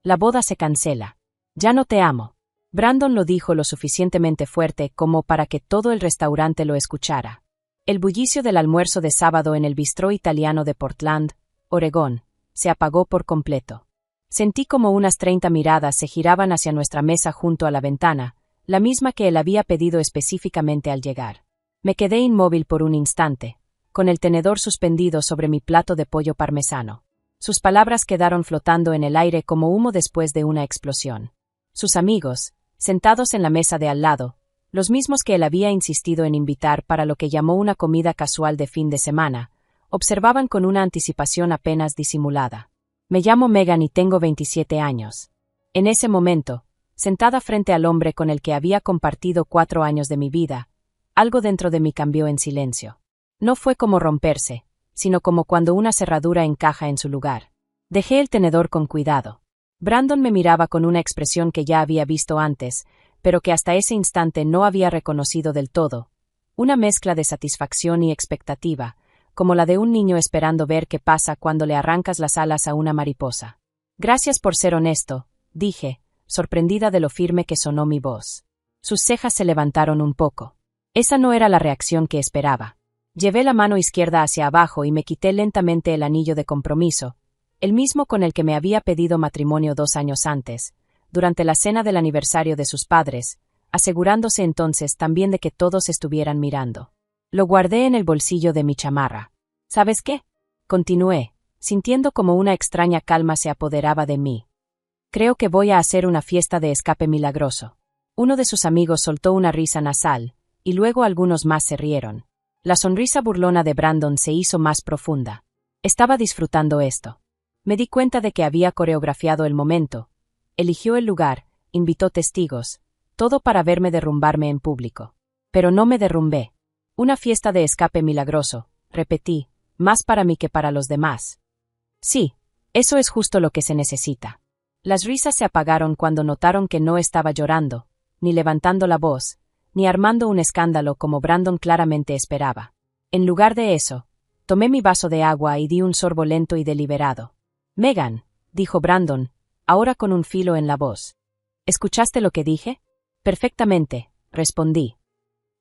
La boda se cancela. Ya no te amo. Brandon lo dijo lo suficientemente fuerte como para que todo el restaurante lo escuchara. El bullicio del almuerzo de sábado en el bistró italiano de Portland, Oregón, se apagó por completo. Sentí como unas 30 miradas se giraban hacia nuestra mesa junto a la ventana, la misma que él había pedido específicamente al llegar. Me quedé inmóvil por un instante, con el tenedor suspendido sobre mi plato de pollo parmesano. Sus palabras quedaron flotando en el aire como humo después de una explosión. Sus amigos, sentados en la mesa de al lado, los mismos que él había insistido en invitar para lo que llamó una comida casual de fin de semana, observaban con una anticipación apenas disimulada. Me llamo Megan y tengo 27 años. En ese momento, sentada frente al hombre con el que había compartido 4 años de mi vida, algo dentro de mí cambió en silencio. No fue como romperse, sino como cuando una cerradura encaja en su lugar. Dejé el tenedor con cuidado. Brandon me miraba con una expresión que ya había visto antes, pero que hasta ese instante no había reconocido del todo. Una mezcla de satisfacción y expectativa, como la de un niño esperando ver qué pasa cuando le arrancas las alas a una mariposa. Gracias por ser honesto, dije, sorprendida de lo firme que sonó mi voz. Sus cejas se levantaron un poco. Esa no era la reacción que esperaba. Llevé la mano izquierda hacia abajo y me quité lentamente el anillo de compromiso, el mismo con el que me había pedido matrimonio 2 años antes, durante la cena del aniversario de sus padres, asegurándose entonces también de que todos estuvieran mirando. Lo guardé en el bolsillo de mi chamarra. ¿Sabes qué? Continué, sintiendo como una extraña calma se apoderaba de mí. Creo que voy a hacer una fiesta de escape milagroso. Uno de sus amigos soltó una risa nasal, y luego algunos más se rieron. La sonrisa burlona de Brandon se hizo más profunda. Estaba disfrutando esto. Me di cuenta de que había coreografiado el momento. Eligió el lugar, invitó testigos, todo para verme derrumbarme en público. Pero no me derrumbé. Una fiesta de escape milagroso, repetí, más para mí que para los demás. Sí, eso es justo lo que se necesita. Las risas se apagaron cuando notaron que no estaba llorando, ni levantando la voz, ni armando un escándalo como Brandon claramente esperaba. En lugar de eso, tomé mi vaso de agua y di un sorbo lento y deliberado. Megan, dijo Brandon, ahora con un filo en la voz. ¿Escuchaste lo que dije? Perfectamente, respondí.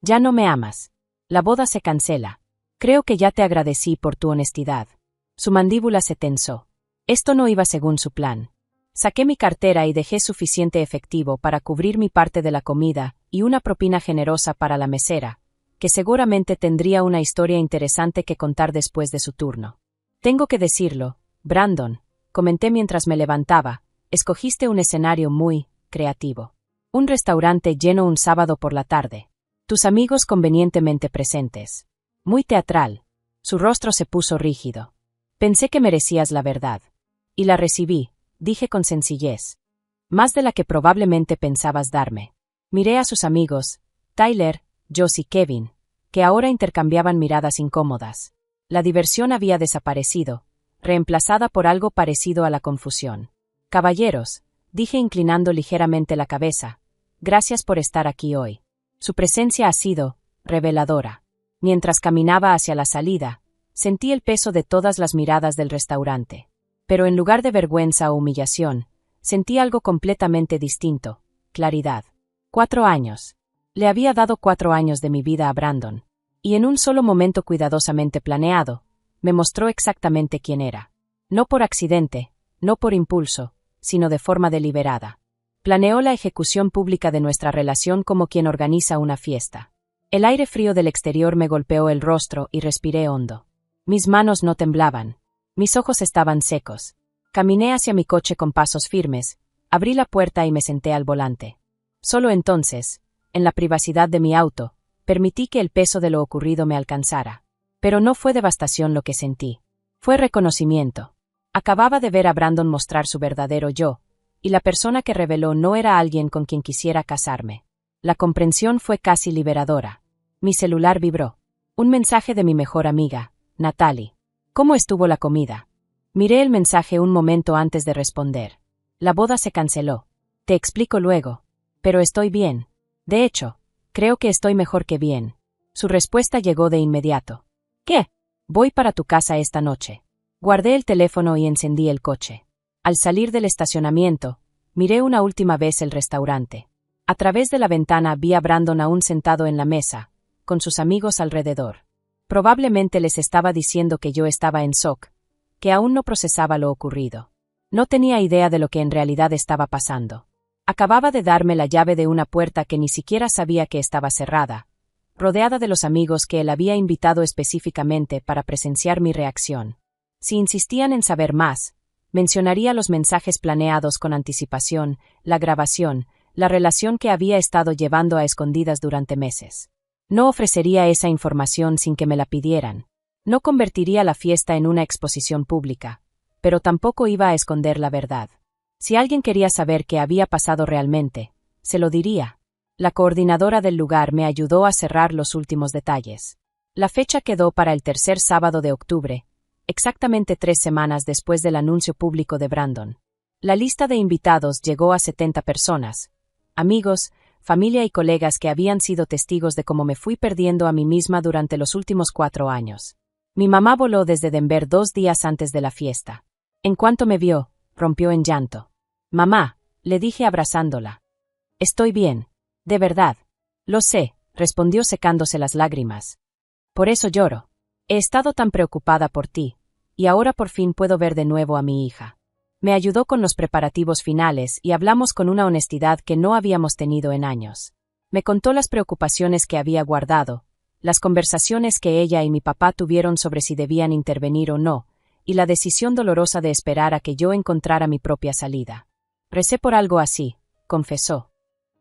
Ya no me amas. La boda se cancela. Creo que ya te agradecí por tu honestidad. Su mandíbula se tensó. Esto no iba según su plan. Saqué mi cartera y dejé suficiente efectivo para cubrir mi parte de la comida y una propina generosa para la mesera, que seguramente tendría una historia interesante que contar después de su turno. Tengo que decirlo, Brandon, comenté mientras me levantaba, escogiste un escenario muy creativo. Un restaurante lleno un sábado por la tarde. Tus amigos convenientemente presentes. Muy teatral. Su rostro se puso rígido. Pensé que merecías la verdad. Y la recibí, dije con sencillez. Más de la que probablemente pensabas darme. Miré a sus amigos, Tyler, Joss y Kevin, que ahora intercambiaban miradas incómodas. La diversión había desaparecido, reemplazada por algo parecido a la confusión. Caballeros, dije inclinando ligeramente la cabeza, gracias por estar aquí hoy. Su presencia ha sido reveladora. Mientras caminaba hacia la salida, sentí el peso de todas las miradas del restaurante. Pero en lugar de vergüenza o humillación, sentí algo completamente distinto, claridad. 4 años. Le había dado 4 años de mi vida a Brandon, y en un solo momento cuidadosamente planeado, me mostró exactamente quién era. No por accidente, no por impulso, sino de forma deliberada. Planeó la ejecución pública de nuestra relación como quien organiza una fiesta. El aire frío del exterior me golpeó el rostro y respiré hondo. Mis manos no temblaban. Mis ojos estaban secos. Caminé hacia mi coche con pasos firmes, abrí la puerta y me senté al volante. Solo entonces, en la privacidad de mi auto, permití que el peso de lo ocurrido me alcanzara. Pero no fue devastación lo que sentí. Fue reconocimiento. Acababa de ver a Brandon mostrar su verdadero yo, y la persona que reveló no era alguien con quien quisiera casarme. La comprensión fue casi liberadora. Mi celular vibró. Un mensaje de mi mejor amiga, Natalie. ¿Cómo estuvo la comida? Miré el mensaje un momento antes de responder. La boda se canceló. Te explico luego. Pero estoy bien. De hecho, creo que estoy mejor que bien. Su respuesta llegó de inmediato. ¿Qué? Voy para tu casa esta noche. Guardé el teléfono y encendí el coche. Al salir del estacionamiento, miré una última vez el restaurante. A través de la ventana vi a Brandon aún sentado en la mesa, con sus amigos alrededor. Probablemente les estaba diciendo que yo estaba en shock, que aún no procesaba lo ocurrido. No tenía idea de lo que en realidad estaba pasando. Acababa de darme la llave de una puerta que ni siquiera sabía que estaba cerrada, rodeada de los amigos que él había invitado específicamente para presenciar mi reacción. Si insistían en saber más, mencionaría los mensajes planeados con anticipación, la grabación, la relación que había estado llevando a escondidas durante meses. No ofrecería esa información sin que me la pidieran. No convertiría la fiesta en una exposición pública, pero tampoco iba a esconder la verdad. Si alguien quería saber qué había pasado realmente, se lo diría. La coordinadora del lugar me ayudó a cerrar los últimos detalles. La fecha quedó para el tercer sábado de octubre, exactamente 3 semanas después del anuncio público de Brandon. La lista de invitados llegó a 70 personas, amigos, familia y colegas que habían sido testigos de cómo me fui perdiendo a mí misma durante los últimos 4 años. Mi mamá voló desde Denver 2 días antes de la fiesta. En cuanto me vio, rompió en llanto. «Mamá», le dije abrazándola. «Estoy bien. De verdad». «Lo sé», respondió secándose las lágrimas. «Por eso lloro. He estado tan preocupada por ti, y ahora por fin puedo ver de nuevo a mi hija». Me ayudó con los preparativos finales y hablamos con una honestidad que no habíamos tenido en años. Me contó las preocupaciones que había guardado, las conversaciones que ella y mi papá tuvieron sobre si debían intervenir o no, y la decisión dolorosa de esperar a que yo encontrara mi propia salida. «Recé por algo así», confesó.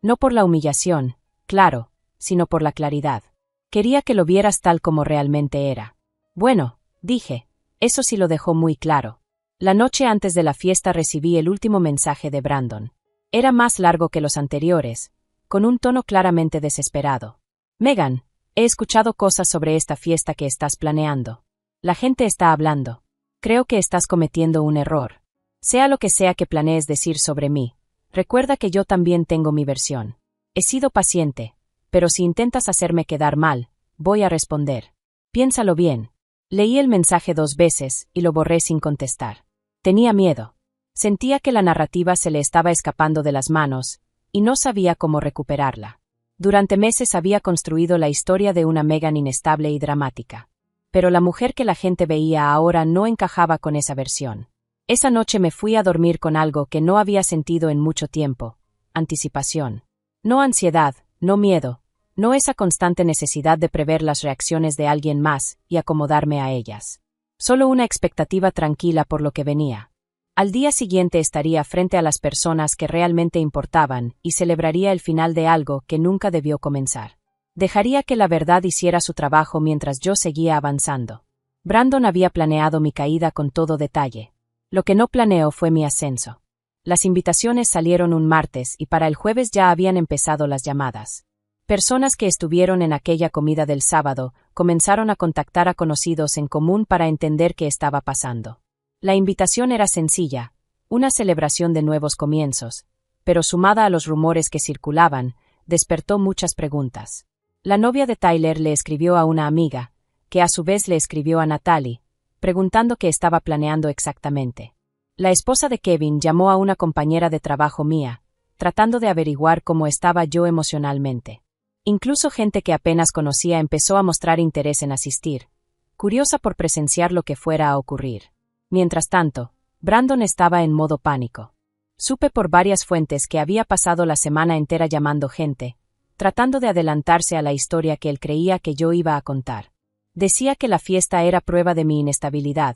«No por la humillación, claro, sino por la claridad. Quería que lo vieras tal como realmente era». «Bueno», dije, «eso sí lo dejó muy claro». La noche antes de la fiesta recibí el último mensaje de Brandon. Era más largo que los anteriores, con un tono claramente desesperado. «Megan, he escuchado cosas sobre esta fiesta que estás planeando. La gente está hablando. Creo que estás cometiendo un error. Sea lo que sea que planees decir sobre mí, recuerda que yo también tengo mi versión. He sido paciente, pero si intentas hacerme quedar mal, voy a responder. Piénsalo bien». Leí el mensaje 2 veces y lo borré sin contestar. Tenía miedo. Sentía que la narrativa se le estaba escapando de las manos, y no sabía cómo recuperarla. Durante meses había construido la historia de una Megan inestable y dramática. Pero la mujer que la gente veía ahora no encajaba con esa versión. Esa noche me fui a dormir con algo que no había sentido en mucho tiempo: anticipación. No ansiedad, no miedo, no esa constante necesidad de prever las reacciones de alguien más y acomodarme a ellas. Solo una expectativa tranquila por lo que venía. Al día siguiente estaría frente a las personas que realmente importaban y celebraría el final de algo que nunca debió comenzar. Dejaría que la verdad hiciera su trabajo mientras yo seguía avanzando. Brandon había planeado mi caída con todo detalle. Lo que no planeó fue mi ascenso. Las invitaciones salieron un martes y para el jueves ya habían empezado las llamadas. Personas que estuvieron en aquella comida del sábado comenzaron a contactar a conocidos en común para entender qué estaba pasando. La invitación era sencilla, una celebración de nuevos comienzos, pero sumada a los rumores que circulaban, despertó muchas preguntas. La novia de Tyler le escribió a una amiga, que a su vez le escribió a Natalie, preguntando qué estaba planeando exactamente. La esposa de Kevin llamó a una compañera de trabajo mía, tratando de averiguar cómo estaba yo emocionalmente. Incluso gente que apenas conocía empezó a mostrar interés en asistir, curiosa por presenciar lo que fuera a ocurrir. Mientras tanto, Brandon estaba en modo pánico. Supe por varias fuentes que había pasado la semana entera llamando gente, tratando de adelantarse a la historia que él creía que yo iba a contar. Decía que la fiesta era prueba de mi inestabilidad,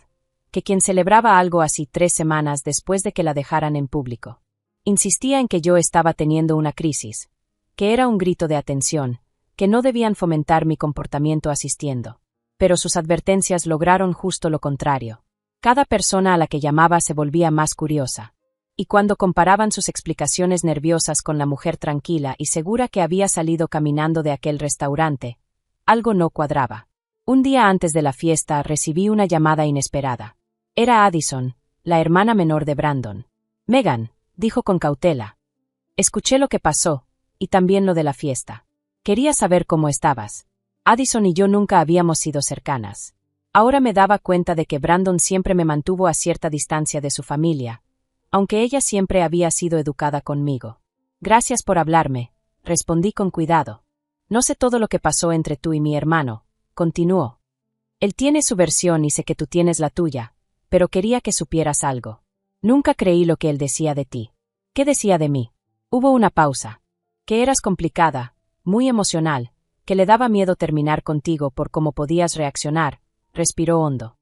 que quien celebraba algo así 3 semanas después de que la dejaran en público. Insistía en que yo estaba teniendo una crisis, que era un grito de atención, que no debían fomentar mi comportamiento asistiendo. Pero sus advertencias lograron justo lo contrario. Cada persona a la que llamaba se volvía más curiosa. Y cuando comparaban sus explicaciones nerviosas con la mujer tranquila y segura que había salido caminando de aquel restaurante, algo no cuadraba. Un día antes de la fiesta recibí una llamada inesperada. Era Addison, la hermana menor de Brandon. «Megan», dijo con cautela. «Escuché lo que pasó, y también lo de la fiesta. Quería saber cómo estabas. Addison y yo nunca habíamos sido cercanas. Ahora me daba cuenta de que Brandon siempre me mantuvo a cierta distancia de su familia, aunque ella siempre había sido educada conmigo. Gracias por hablarme, respondí con cuidado. No sé todo lo que pasó entre tú y mi hermano, continuó. Él tiene su versión y sé que tú tienes la tuya, pero quería que supieras algo. Nunca creí lo que él decía de ti. ¿Qué decía de mí? Hubo una pausa. Que eras complicada, muy emocional, que le daba miedo terminar contigo por cómo podías reaccionar, respiró hondo.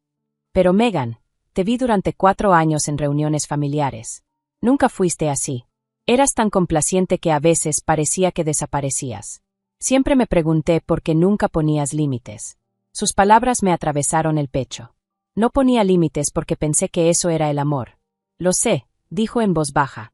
Pero Megan, te vi durante 4 años en reuniones familiares. Nunca fuiste así. Eras tan complaciente que a veces parecía que desaparecías. Siempre me pregunté por qué nunca ponías límites. Sus palabras me atravesaron el pecho. No ponía límites porque pensé que eso era el amor. Lo sé, dijo en voz baja.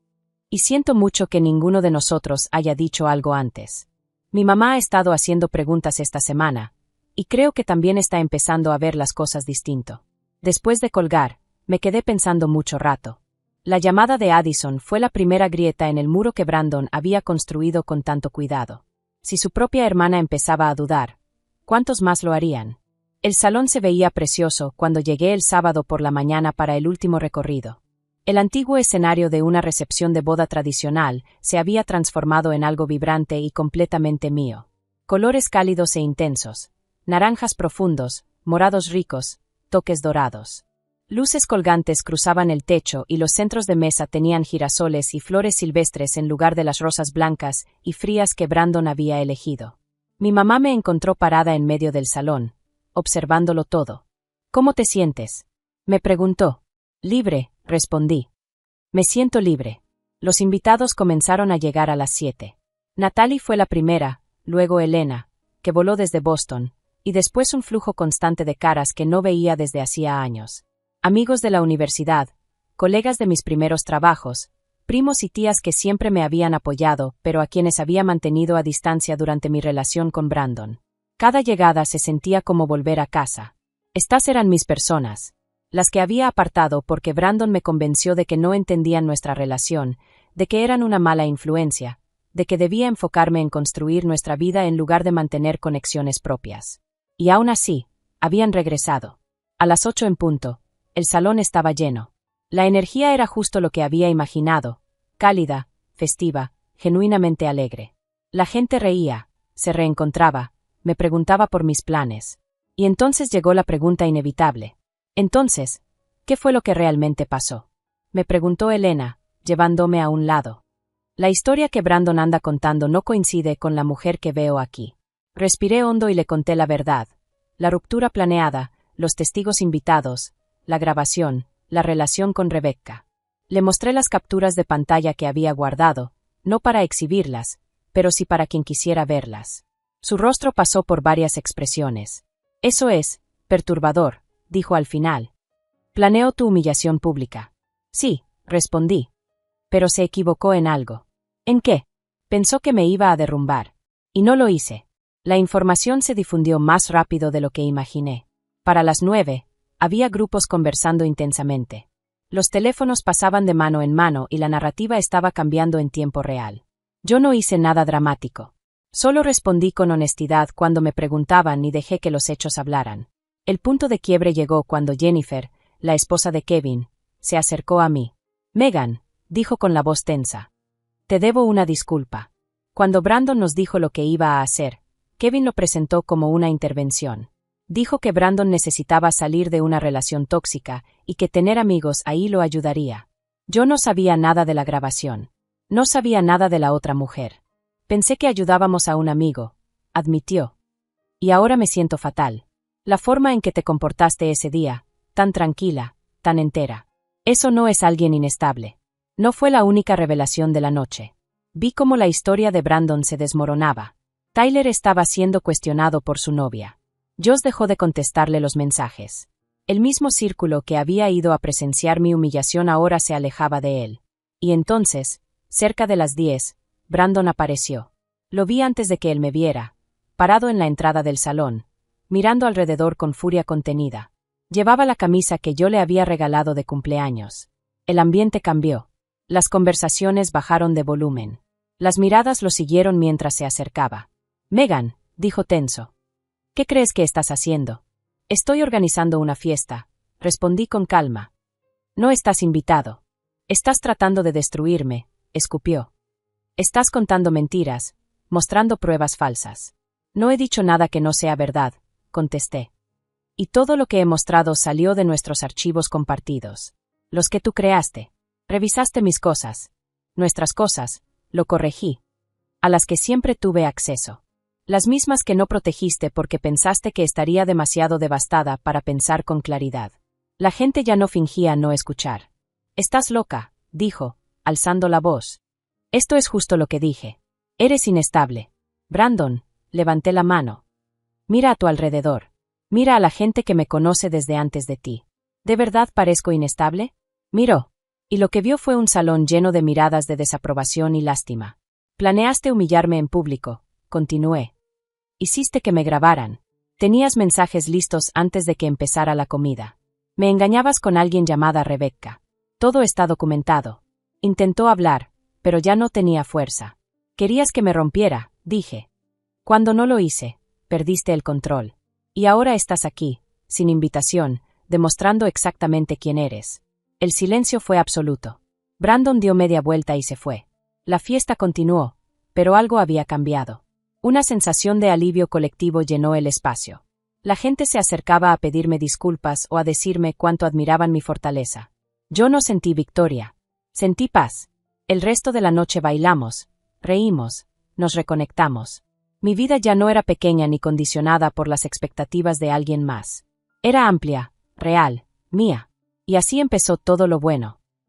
Y siento mucho que ninguno de nosotros haya dicho algo antes. Mi mamá ha estado haciendo preguntas esta semana, y creo que también está empezando a ver las cosas distinto. Después de colgar, me quedé pensando mucho rato. La llamada de Addison fue la primera grieta en el muro que Brandon había construido con tanto cuidado. Si su propia hermana empezaba a dudar, ¿cuántos más lo harían? El salón se veía precioso cuando llegué el sábado por la mañana para el último recorrido. El antiguo escenario de una recepción de boda tradicional se había transformado en algo vibrante y completamente mío. Colores cálidos e intensos, naranjas profundos, morados ricos, toques dorados. Luces colgantes cruzaban el techo y los centros de mesa tenían girasoles y flores silvestres en lugar de las rosas blancas y frías que Brandon había elegido. Mi mamá me encontró parada en medio del salón, observándolo todo. ¿Cómo te sientes?, me preguntó. Libre, respondí. Me siento libre. Los invitados comenzaron a llegar a las 7. Natalie fue la primera, luego Elena, que voló desde Boston, y después un flujo constante de caras que no veía desde hacía años. Amigos de la universidad, colegas de mis primeros trabajos, primos y tías que siempre me habían apoyado, pero a quienes había mantenido a distancia durante mi relación con Brandon. Cada llegada se sentía como volver a casa. Estas eran mis personas, las que había apartado porque Brandon me convenció de que no entendían nuestra relación, de que eran una mala influencia, de que debía enfocarme en construir nuestra vida en lugar de mantener conexiones propias. Y aún así, habían regresado. A las 8 en punto, el salón estaba lleno. La energía era justo lo que había imaginado, cálida, festiva, genuinamente alegre. La gente reía, se reencontraba, me preguntaba por mis planes. Y entonces llegó la pregunta inevitable. Entonces, ¿qué fue lo que realmente pasó?, me preguntó Elena, llevándome a un lado. La historia que Brandon anda contando no coincide con la mujer que veo aquí. Respiré hondo y le conté la verdad. La ruptura planeada, los testigos invitados, la grabación, la relación con Rebecca. Le mostré las capturas de pantalla que había guardado, no para exhibirlas, pero sí para quien quisiera verlas. Su rostro pasó por varias expresiones. Eso es perturbador, dijo al final. Planeo tu humillación pública. Sí, respondí. Pero se equivocó en algo. ¿En qué? Pensó que me iba a derrumbar. Y no lo hice. La información se difundió más rápido de lo que imaginé. Para las 9, había grupos conversando intensamente. Los teléfonos pasaban de mano en mano y la narrativa estaba cambiando en tiempo real. Yo no hice nada dramático. Solo respondí con honestidad cuando me preguntaban y dejé que los hechos hablaran. El punto de quiebre llegó cuando Jennifer, la esposa de Kevin, se acercó a mí. Megan, dijo con la voz tensa. Te debo una disculpa. Cuando Brandon nos dijo lo que iba a hacer, Kevin lo presentó como una intervención. Dijo que Brandon necesitaba salir de una relación tóxica y que tener amigos ahí lo ayudaría. Yo no sabía nada de la grabación. No sabía nada de la otra mujer. Pensé que ayudábamos a un amigo, admitió. Y ahora me siento fatal. La forma en que te comportaste ese día, tan tranquila, tan entera. Eso no es alguien inestable. No fue la única revelación de la noche. Vi cómo la historia de Brandon se desmoronaba. Tyler estaba siendo cuestionado por su novia. Josh dejó de contestarle los mensajes. El mismo círculo que había ido a presenciar mi humillación ahora se alejaba de él. Y entonces, cerca de las 10, Brandon apareció. Lo vi antes de que él me viera, parado en la entrada del salón, mirando alrededor con furia contenida. Llevaba la camisa que yo le había regalado de cumpleaños. El ambiente cambió. Las conversaciones bajaron de volumen. Las miradas lo siguieron mientras se acercaba. Megan, dijo tenso. ¿Qué crees que estás haciendo? Estoy organizando una fiesta, respondí con calma. No estás invitado. Estás tratando de destruirme, escupió. Estás contando mentiras, mostrando pruebas falsas. No he dicho nada que no sea verdad, contesté. Y todo lo que he mostrado salió de nuestros archivos compartidos. Los que tú creaste. Revisaste mis cosas. Nuestras cosas, lo corregí. A las que siempre tuve acceso. Las mismas que no protegiste porque pensaste que estaría demasiado devastada para pensar con claridad. La gente ya no fingía no escuchar. Estás loca, dijo, alzando la voz. Esto es justo lo que dije. Eres inestable. Brandon, levanté la mano. Mira a tu alrededor. Mira a la gente que me conoce desde antes de ti. ¿De verdad parezco inestable? Miró. Y lo que vio fue un salón lleno de miradas de desaprobación y lástima. Planeaste humillarme en público, continué. Hiciste que me grabaran. Tenías mensajes listos antes de que empezara la comida. Me engañabas con alguien llamada Rebecca. Todo está documentado. Intentó hablar, pero ya no tenía fuerza. Querías que me rompiera, dije. Cuando no lo hice, perdiste el control. Y ahora estás aquí, sin invitación, demostrando exactamente quién eres. El silencio fue absoluto. Brandon dio media vuelta y se fue. La fiesta continuó, pero algo había cambiado. Una sensación de alivio colectivo llenó el espacio. La gente se acercaba a pedirme disculpas o a decirme cuánto admiraban mi fortaleza. Yo no sentí victoria. Sentí paz. El resto de la noche bailamos, reímos, nos reconectamos. Mi vida ya no era pequeña ni condicionada por las expectativas de alguien más. Era amplia, real, mía. Y así empezó todo lo bueno.